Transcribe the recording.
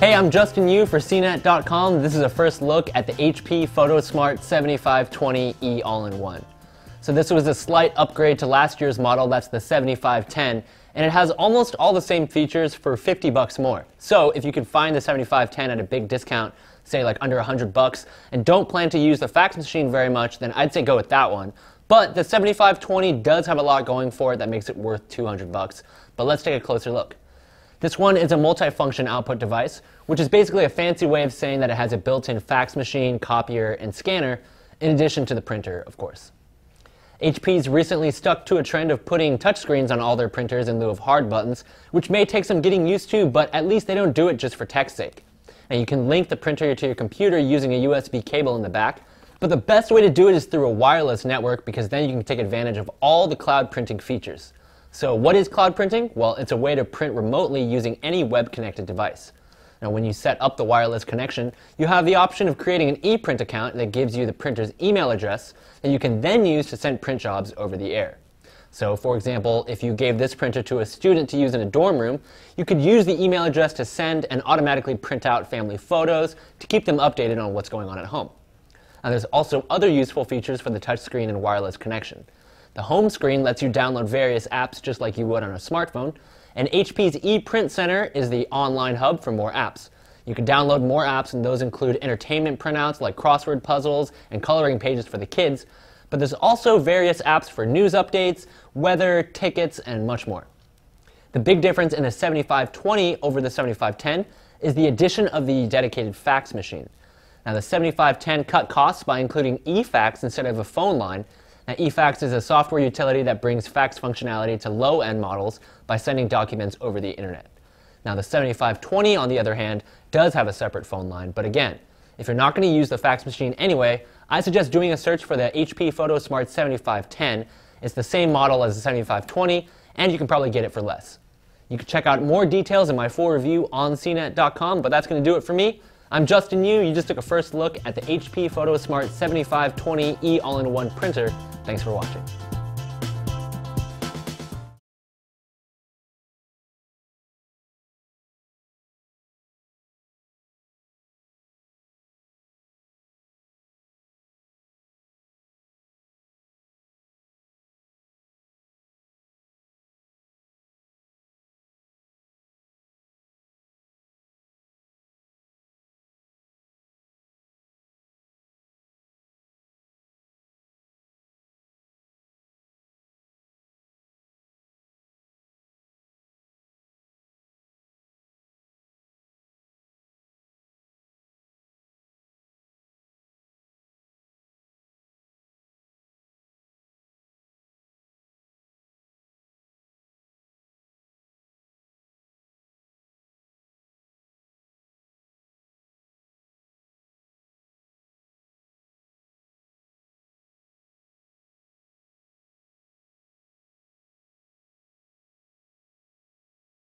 Hey, I'm Justin Yu for cnet.com. This is a first look at the HP PhotoSmart 7520E All-in-One. So this was a slight upgrade to last year's model, that's the 7510, and it has almost all the same features for $50 more. So if you can find the 7510 at a big discount, say like under $100, and don't plan to use the fax machine very much, then I'd say go with that one. But the 7520 does have a lot going for it that makes it worth $200. But let's take a closer look. This one is a multi-function output device, which is basically a fancy way of saying that it has a built-in fax machine, copier, and scanner, in addition to the printer, of course. HP's recently stuck to a trend of putting touchscreens on all their printers in lieu of hard buttons, which may take some getting used to, but at least they don't do it just for tech's sake. Now you can link the printer to your computer using a USB cable in the back, but the best way to do it is through a wireless network because then you can take advantage of all the cloud printing features. So what is cloud printing? Well, it's a way to print remotely using any web-connected device. Now when you set up the wireless connection, you have the option of creating an ePrint account that gives you the printer's email address that you can then use to send print jobs over the air. So for example, if you gave this printer to a student to use in a dorm room, you could use the email address to send and automatically print out family photos to keep them updated on what's going on at home. Now there's also other useful features for the touchscreen and wireless connection. The home screen lets you download various apps just like you would on a smartphone, and HP's ePrint Center is the online hub for more apps. You can download more apps, and those include entertainment printouts like crossword puzzles and coloring pages for the kids, but there's also various apps for news updates, weather, tickets, and much more. The big difference in the 7520 over the 7510 is the addition of the dedicated fax machine. Now the 7510 cut costs by including eFax instead of a phone line. Now, eFax is a software utility that brings fax functionality to low-end models by sending documents over the internet. Now, the 7520, on the other hand, does have a separate phone line, but again, if you're not going to use the fax machine anyway, I suggest doing a search for the HP PhotoSmart 7510. It's the same model as the 7520, and you can probably get it for less. You can check out more details in my full review on cnet.com, but that's going to do it for me. I'm Justin Yu. You just took a first look at the HP PhotoSmart 7520E All-in-One printer. Thanks for watching.